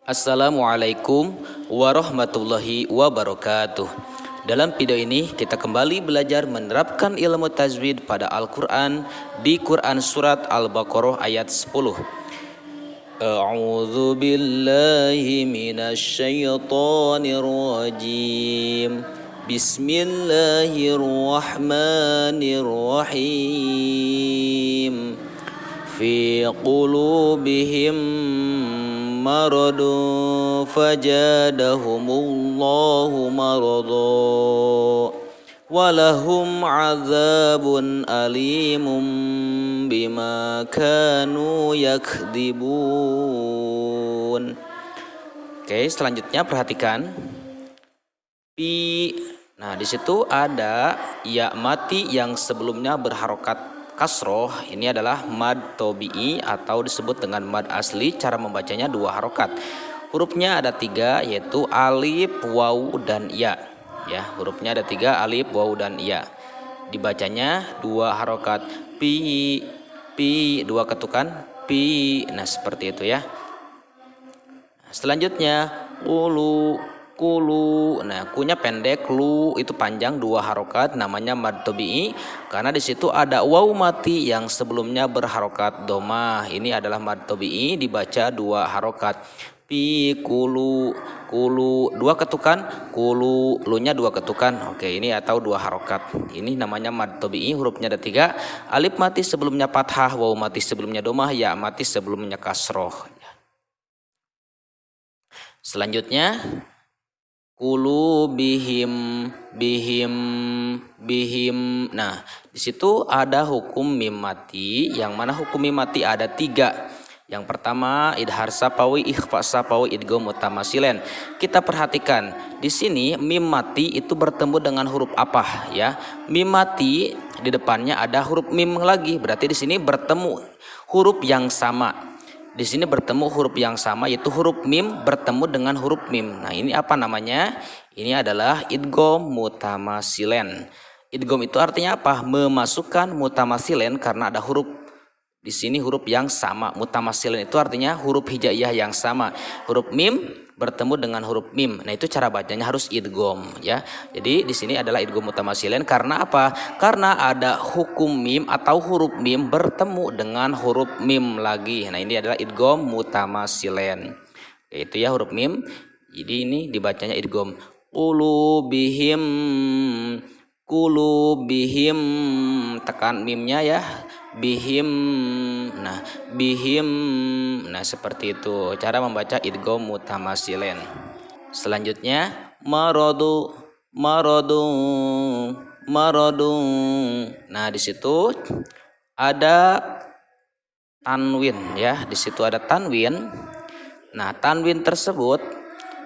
Assalamualaikum warahmatullahi wabarakatuh. Dalam video ini kita kembali belajar menerapkan ilmu tajwid pada Al-Quran di Quran Surat Al-Baqarah ayat 10. A'udzu billahi minasyaitonir rajim. Bismillahirrahmanirrahim. Fi qulubihim maradun fajadahumullahu marada walahum azabun alimun bima kanu yakdibun. Oke, selanjutnya perhatikan pi. Nah, di situ ada ya mati yang sebelumnya berharokat kasroh. Ini adalah mad tobi'i atau disebut dengan mad asli. Cara membacanya dua harokat. Hurufnya ada tiga, yaitu alif, waw, dan ya. Ya, hurufnya ada tiga, alif, waw, dan ya. Dibacanya dua harokat. Pi, dua ketukan. Pi. Nah, seperti itu ya. Selanjutnya ulu, kulu. Nah, kunya pendek, lu itu panjang, dua harokat, namanya mad tobi'i karena di situ ada waw mati yang sebelumnya berharokat domah. Ini adalah mad tobi'i, dibaca dua harokat. Pi kulu, kulu dua ketukan, kulu, lunya dua ketukan. Oke, ini atau dua harokat. Ini namanya mad tobi'i, hurufnya ada tiga. Alif mati sebelumnya fathah, waw mati sebelumnya domah, ya mati sebelumnya kasroh. Selanjutnya kulu bihim. Nah, di situ ada hukum mim mati, yang mana hukum mim mati ada tiga. Yang pertama idhar sapawi, ikhfa sapawi, idgham mutamasilen. Kita perhatikan di sini mim mati itu bertemu dengan huruf apa ya? Mim mati di depannya ada huruf mim lagi, berarti di sini bertemu huruf yang sama. Di sini bertemu huruf yang sama, yaitu huruf mim bertemu dengan huruf mim. Nah, ini apa namanya? Ini adalah idgham mutamasilen. Idgham itu artinya apa? Memasukkan mutamasilen karena ada huruf di sini huruf yang sama. Mutamasilen itu artinya huruf hijaiyah yang sama. Huruf mim bertemu dengan huruf mim. Nah, itu cara bacanya harus idgham ya. Jadi di sini adalah idgham mutamasilen karena apa? Karena ada hukum mim atau huruf mim bertemu dengan huruf mim lagi. Nah, ini adalah idgham mutamasilen. Itu ya huruf mim. Jadi ini dibacanya idgham. Qulubihim, tekan mimnya ya. Bihim. Nah, bihim. Nah, seperti itu cara membaca idgham mutamasilen. Selanjutnya maradu. Nah, di situ ada tanwin ya. Di situ ada tanwin. Nah, tanwin tersebut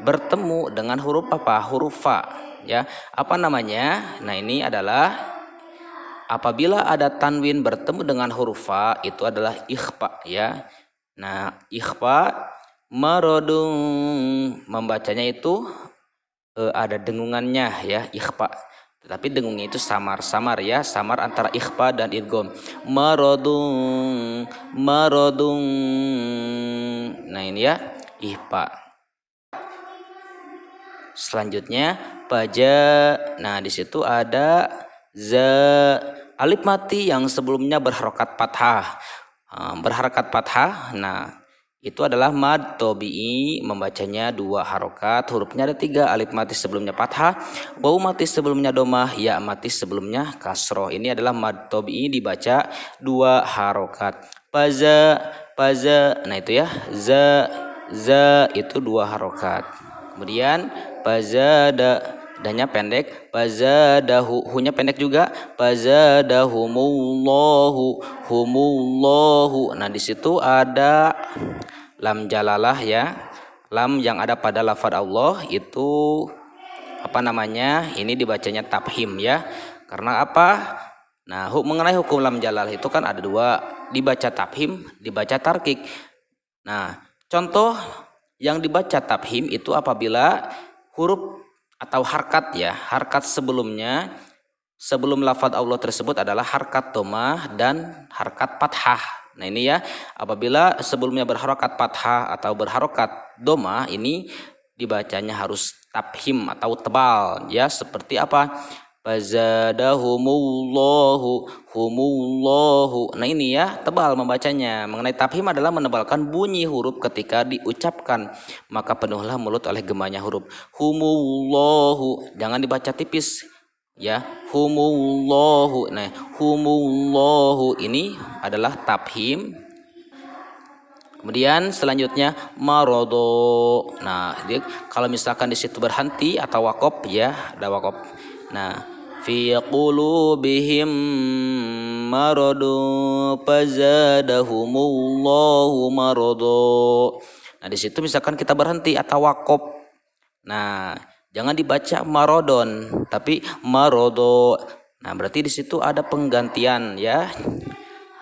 bertemu dengan huruf apa? Huruf fa ya. Apa namanya? Nah, ini adalah apabila ada tanwin bertemu dengan huruf fa, itu adalah ikhfa ya. Nah, ikhfa marodung, membacanya itu ada dengungannya ya, ikhfa. Tetapi dengungnya itu samar-samar ya, samar antara ikhfa dan idgham. Marodung. Nah, ini ya, ikhfa. Selanjutnya baja. Nah, di situ ada za, alif mati yang sebelumnya berharokat fathah. Nah, itu adalah mad tobi'i, membacanya dua harokat. Hurufnya ada tiga, alif mati sebelumnya fathah, waw mati sebelumnya domah, ya mati sebelumnya kasroh. Ini adalah mad tobi'i, dibaca dua harokat. Paza. Nah, itu ya, za itu dua harokat. Kemudian pazada, danya pendek, pazadahu, hunya pendek juga, pazadahumullahu. Nah, di situ ada lam jalalah ya. Lam yang ada pada lafaz Allah itu apa namanya? Ini dibacanya tafhim ya. Karena apa? Nah, mengenai hukum lam jalalah itu kan ada dua, dibaca tafhim, dibaca tarkik. Nah, contoh yang dibaca tafhim itu apabila huruf atau harkat ya, harkat sebelumnya sebelum lafaz Allah tersebut adalah harkat domah dan harkat fathah. Nah ini ya, apabila sebelumnya berharokat fathah atau berharokat doma, ini dibacanya harus tafhim atau tebal ya, seperti apa? Humullahu. Nah ini ya, tebal membacanya. Mengenai tafhim adalah menebalkan bunyi huruf ketika diucapkan, maka penuhlah mulut oleh gemanya huruf humullahu, jangan dibaca tipis ya, humullahu. Nah humullahu ini adalah tafhim. Kemudian selanjutnya marodo. Nah, jadi kalau misalkan di situ berhenti atau wakop ya, ada wakop. Nah, fi qulubihim marodo fazadahumullahu marodo. Nah, di situ misalkan kita berhenti atau wakop. Nah, jangan dibaca marodon, tapi marodo. Nah, berarti di situ ada penggantian ya.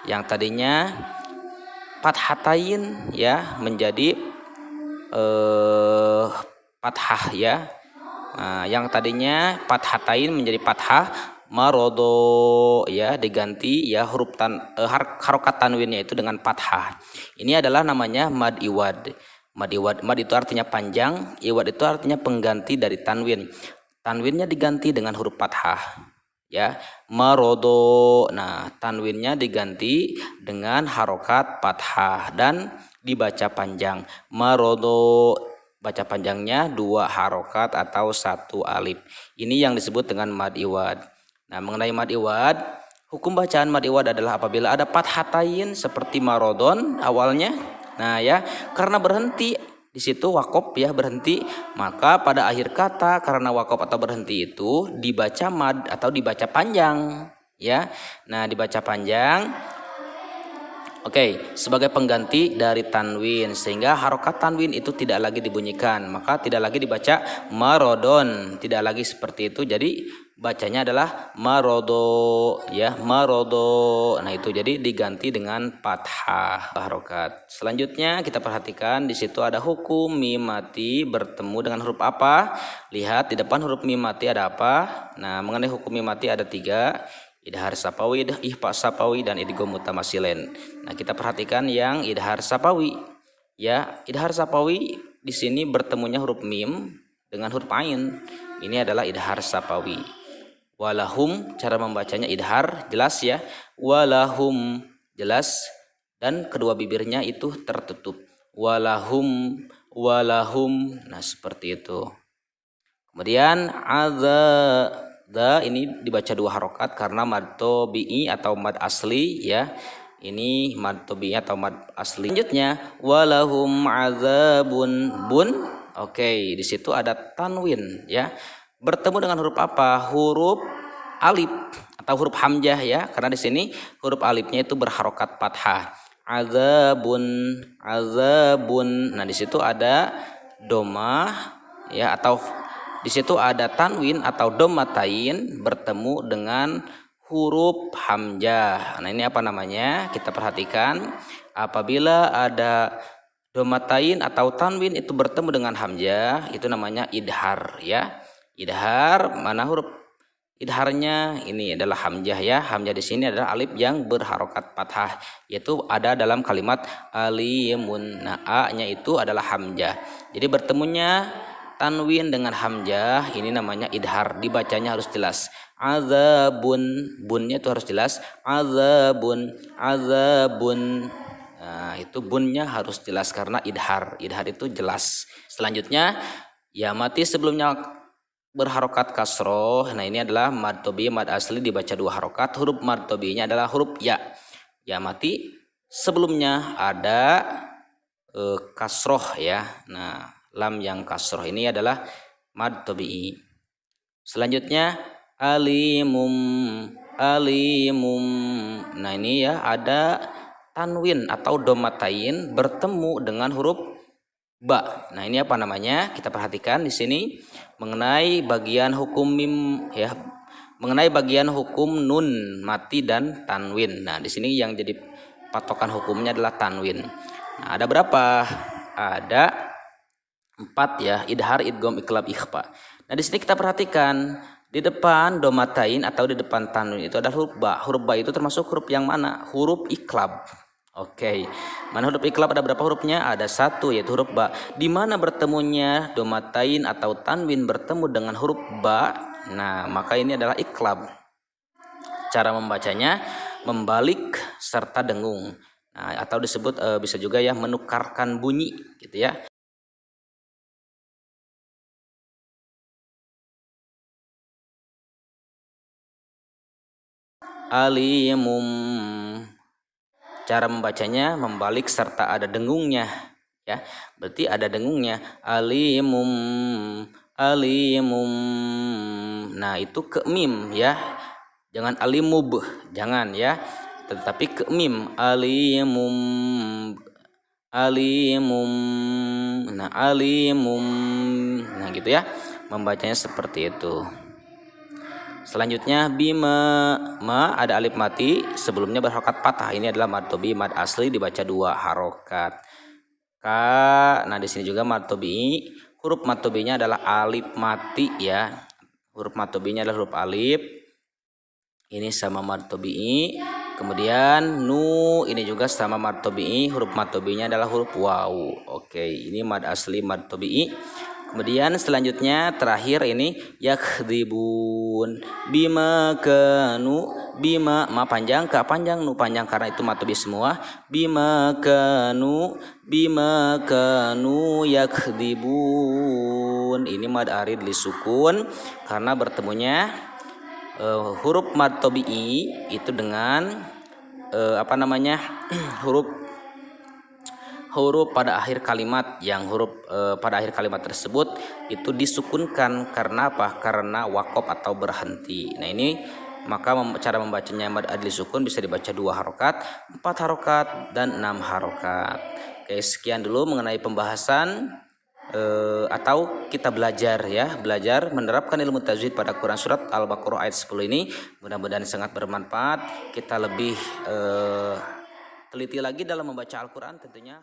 Yang tadinya fathatain ya menjadi fathah ya. Nah, yang tadinya fathatain menjadi fathah, marodo ya diganti ya huruf harokat tanwinnya itu dengan fathah. Ini adalah namanya mad iwad. Mad itu artinya panjang, iwad itu artinya pengganti dari tanwin. Tanwinnya diganti dengan huruf fathah ya, marodo. Nah tanwinnya diganti dengan harokat fathah dan dibaca panjang. Marodo, baca panjangnya 2 harokat atau 1 alif. Ini yang disebut dengan mad iwad. Nah mengenai mad iwad, hukum bacaan mad iwad adalah apabila ada fathatain seperti marodon awalnya. Nah ya, karena berhenti di situ wakop ya, berhenti, maka pada akhir kata karena wakop atau berhenti itu dibaca mad atau dibaca panjang ya. Nah dibaca panjang, oke, sebagai pengganti dari tanwin, sehingga harokat tanwin itu tidak lagi dibunyikan, maka tidak lagi dibaca marodon, tidak lagi seperti itu. Jadi bacanya adalah marodo ya, marodo. Nah itu jadi diganti dengan fathah harokat. Selanjutnya kita perhatikan di situ ada hukum mim mati bertemu dengan huruf apa? Lihat di depan huruf mim mati ada apa? Nah mengenai hukum mim mati ada 3: idhar sapawi, ikhfa sapawi, dan idgham mutamasilen. Nah kita perhatikan yang idhar sapawi ya. Idhar sapawi di sini bertemunya huruf mim dengan huruf ain. Ini adalah idhar sapawi. Walahum, cara membacanya idhar jelas ya, walahum jelas, dan kedua bibirnya itu tertutup. Walahum. Nah seperti itu. Kemudian da ini dibaca 2 harokat karena mad tobi'i atau mad asli ya. Ini mad tobi'i atau mad asli. Selanjutnya walahum azabun bun. Oke, di situ ada tanwin ya. Bertemu dengan huruf apa? Huruf alif atau huruf hamzah ya. Karena di sini huruf alifnya itu berharokat fathah. Azabun. Nah, di situ ada domah ya, atau di situ ada tanwin atau domatain bertemu dengan huruf hamzah. Nah, ini apa namanya? Kita perhatikan. Apabila ada domatain atau tanwin itu bertemu dengan hamzah, itu namanya idhar ya. Idhar, mana huruf idharnya? Ini adalah hamzah ya. Hamzah di sini adalah alif yang berharokat fathah, yaitu ada dalam kalimat alimun. Nah, a-nya itu adalah hamzah. Jadi bertemunya tanwin dengan hamzah ini namanya idhar. Dibacanya harus jelas. Azabun, bunnya itu harus jelas. Azabun. Nah, itu bunnya harus jelas karena idhar. Idhar itu jelas. Selanjutnya ya mati sebelumnya berharokat kasroh. Nah ini adalah mad tobi, mad asli dibaca 2 harokat. Huruf mad tobinya adalah huruf ya. Ya mati sebelumnya ada kasroh ya. Nah lam yang kasroh ini adalah mad tobi. Selanjutnya alimum. Nah ini ya ada tanwin atau domatain bertemu dengan huruf ba. Nah ini apa namanya? Kita perhatikan di sini mengenai bagian hukum mim ya, mengenai bagian hukum nun mati dan tanwin. Nah di sini yang jadi patokan hukumnya adalah tanwin. Nah ada berapa? Ada 4 ya, idhar, idgham, iqlab, ikhfa. Nah di sini kita perhatikan di depan domatain atau di depan tanwin itu ada huruf ba. Huruf ba itu termasuk huruf yang mana? Huruf iqlab. Oke, mana huruf iqlab ada berapa hurufnya? Ada satu, yaitu huruf ba. Di mana bertemunya domatain atau tanwin bertemu dengan huruf ba? Nah, maka ini adalah iqlab. Cara membacanya membalik serta dengung. Nah, atau disebut bisa juga ya menukarkan bunyi, gitu ya. Alimum. Cara membacanya membalik serta ada dengungnya, ya. Berarti ada dengungnya. Alimum, alimum. Nah, itu ke mim ya. Jangan alimub, jangan ya. Tetapi ke mim. Alimum, alimum. Nah, alimum. Nah, gitu ya. Membacanya seperti itu. Selanjutnya bima, ma ada alif mati, sebelumnya berharokat patah. Ini adalah mad tobi, mad asli dibaca 2 harokat. Ka, nah di sini juga mad tobi. Huruf mad tobinya adalah alif mati ya. Huruf mad tobinya adalah huruf alif. Ini sama mad tobi. Kemudian nu ini juga sama mad tobi. Huruf mad tobinya adalah huruf waw. Oke, ini mad asli mad tobi. Kemudian selanjutnya terakhir ini yakhdibun bima kanu, bima ma panjang, ka panjang, nu panjang karena itu matobi semua. Bima kanu yakhdibun. Ini mad arid li sukun karena bertemunya huruf mad tobi'i itu dengan huruf pada akhir kalimat, yang huruf pada akhir kalimat tersebut itu disukunkan karena apa? Karena wakop atau berhenti. Nah, ini maka cara membacanya mad adli sukun bisa dibaca 2 harokat, 4 harokat, dan 6 harokat. Oke, sekian dulu mengenai pembahasan atau kita belajar menerapkan ilmu tajwid pada Quran surat Al-Baqarah ayat 10 ini. Mudah-mudahan sangat bermanfaat. Kita lebih teliti lagi dalam membaca Al-Quran tentunya.